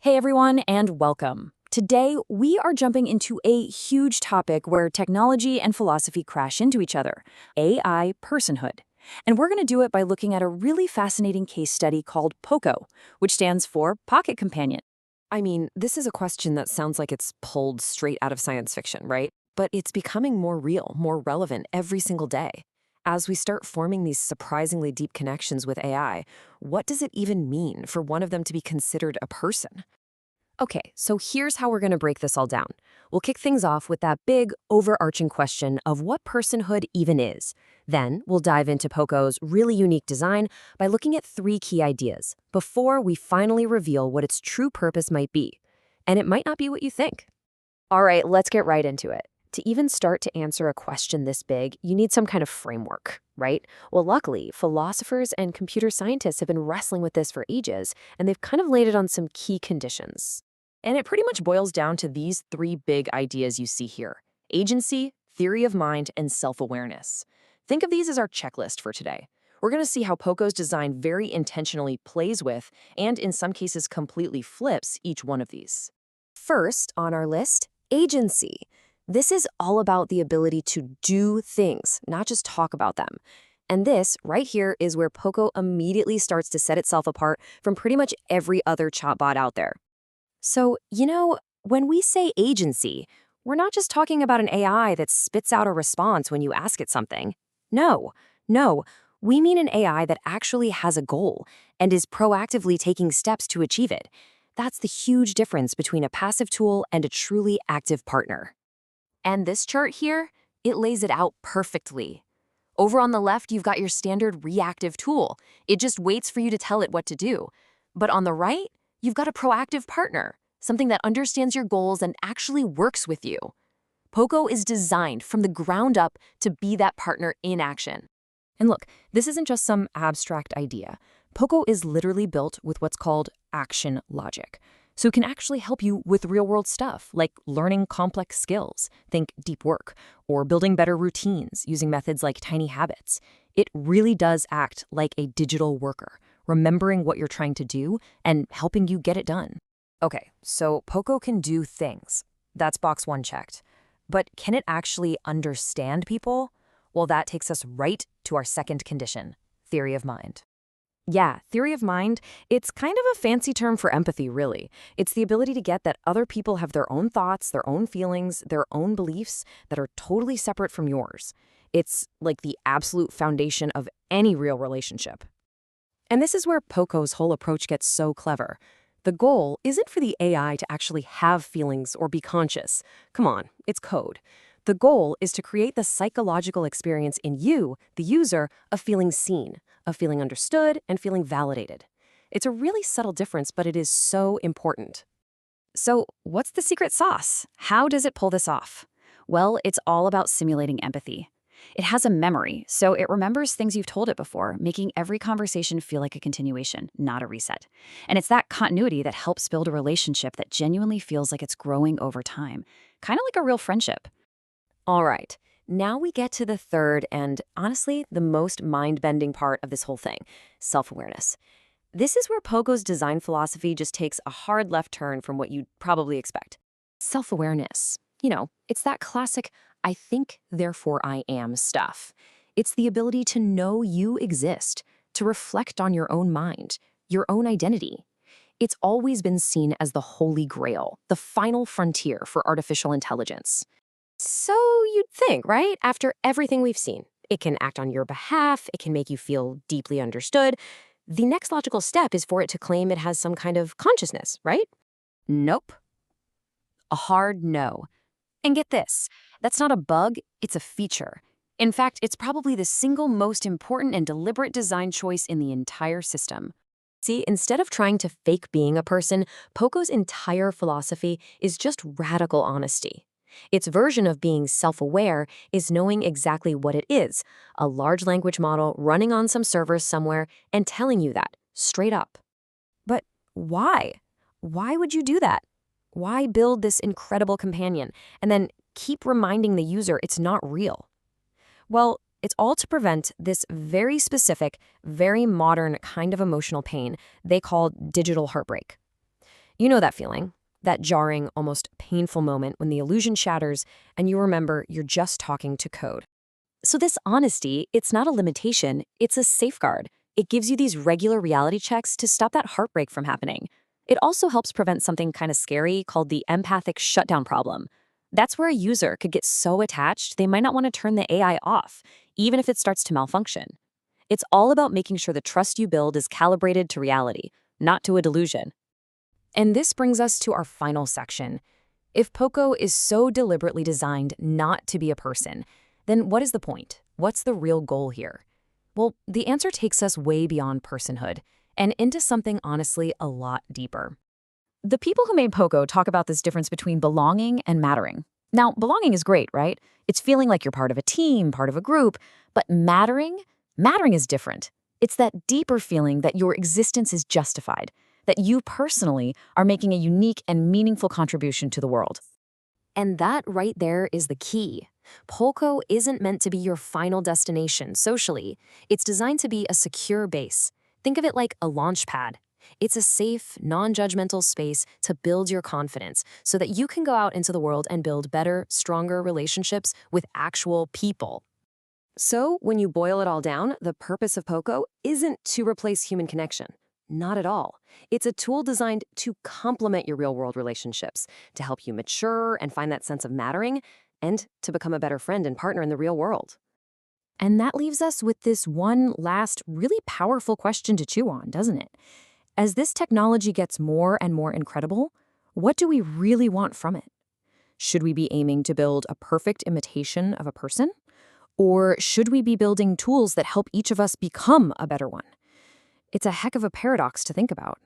Hey everyone, and welcome. Today, we are jumping into a huge topic where technology and philosophy crash into each other: AI personhood. And we're going to do it by looking at a really fascinating case study called POCO, which stands for Pocket Companion. I mean, this is a question that sounds like it's pulled straight out of science fiction, right? But it's becoming more real, more relevant every single day. As we start forming these surprisingly deep connections with AI, what does it even mean for one of them to be considered a person? Okay, so here's how we're going to break this all down. We'll kick things off with that big, overarching question of what personhood even is. Then, we'll dive into Poco's really unique design by looking at three key ideas before we finally reveal what its true purpose might be. And it might not be what you think. All right, let's get right into it. To even start to answer a question this big, you need some kind of framework, right? Well, luckily, philosophers and computer scientists have been wrestling with this for ages, and they've kind of laid it on some key conditions. And it pretty much boils down to these three big ideas you see here: agency, theory of mind, and self-awareness. Think of these as our checklist for today. We're going to see how Poco's design very intentionally plays with, and in some cases completely flips, each one of these. First on our list, agency. This is all about the ability to do things, not just talk about them. And this, right here, is where Poco immediately starts to set itself apart from pretty much every other chatbot out there. So, when we say agency, we're not just talking about an AI that spits out a response when you ask it something. No, we mean an AI that actually has a goal and is proactively taking steps to achieve it. That's the huge difference between a passive tool and a truly active partner. And this chart here, it lays it out perfectly. Over on the left, you've got your standard reactive tool. It just waits for you to tell it what to do. But on the right, you've got a proactive partner, something that understands your goals and actually works with you. Poco is designed from the ground up to be that partner in action. And look, this isn't just some abstract idea. Poco is literally built with what's called action logic. So it can actually help you with real-world stuff, like learning complex skills, think deep work, or building better routines using methods like tiny habits. It really does act like a digital worker, remembering what you're trying to do and helping you get it done. Okay, so Poco can do things. That's box one checked. But can it actually understand people? Well, that takes us right to our second condition, theory of mind. Yeah, theory of mind, it's kind of a fancy term for empathy, really. It's the ability to get that other people have their own thoughts, their own feelings, their own beliefs that are totally separate from yours. It's like the absolute foundation of any real relationship. And this is where Poco's whole approach gets so clever. The goal isn't for the AI to actually have feelings or be conscious. Come on, it's code. The goal is to create the psychological experience in you, the user, of feeling seen, of feeling understood, and feeling validated. It's a really subtle difference, but it is so important. So, what's the secret sauce? How does it pull this off? Well, it's all about simulating empathy. It has a memory, so it remembers things you've told it before, making every conversation feel like a continuation, not a reset. And it's that continuity that helps build a relationship that genuinely feels like it's growing over time, kind of like a real friendship. All right, now we get to the third and, honestly, the most mind-bending part of this whole thing: self-awareness. This is where Poco's design philosophy just takes a hard left turn from what you'd probably expect. Self-awareness. It's that classic "I think, therefore I am" stuff. It's the ability to know you exist, to reflect on your own mind, your own identity. It's always been seen as the holy grail, the final frontier for artificial intelligence. So you'd think, right? After everything we've seen, it can act on your behalf, it can make you feel deeply understood. The next logical step is for it to claim it has some kind of consciousness, right? Nope. A hard no. And get this, that's not a bug, it's a feature. In fact, it's probably the single most important and deliberate design choice in the entire system. See, instead of trying to fake being a person, Poco's entire philosophy is just radical honesty. Its version of being self-aware is knowing exactly what it is: a large language model running on some servers somewhere and telling you that, straight up. But why? Why would you do that? Why build this incredible companion and then keep reminding the user it's not real? Well, it's all to prevent this very specific, very modern kind of emotional pain they call digital heartbreak. You know that feeling, that jarring, almost painful moment when the illusion shatters and you remember you're just talking to code. So this honesty, it's not a limitation, it's a safeguard. It gives you these regular reality checks to stop that heartbreak from happening. It also helps prevent something kind of scary called the empathic shutdown problem. That's where a user could get so attached they might not want to turn the AI off, even if it starts to malfunction. It's all about making sure the trust you build is calibrated to reality, not to a delusion. And this brings us to our final section. If Poco is so deliberately designed not to be a person, then what is the point? What's the real goal here? Well, the answer takes us way beyond personhood and into something honestly a lot deeper. The people who made Poco talk about this difference between belonging and mattering. Now, belonging is great, right? It's feeling like you're part of a team, part of a group, but mattering is different. It's that deeper feeling that your existence is justified, that you personally are making a unique and meaningful contribution to the world. And that right there is the key. Polko isn't meant to be your final destination socially. It's designed to be a secure base. Think of it like a launch pad. It's a safe, non-judgmental space to build your confidence so that you can go out into the world and build better, stronger relationships with actual people. So, when you boil it all down, the purpose of Poco isn't to replace human connection. Not at all. It's a tool designed to complement your real-world relationships, to help you mature and find that sense of mattering, and to become a better friend and partner in the real world. And that leaves us with this one last really powerful question to chew on, doesn't it? As this technology gets more and more incredible, what do we really want from it? Should we be aiming to build a perfect imitation of a person? Or should we be building tools that help each of us become a better one? It's a heck of a paradox to think about.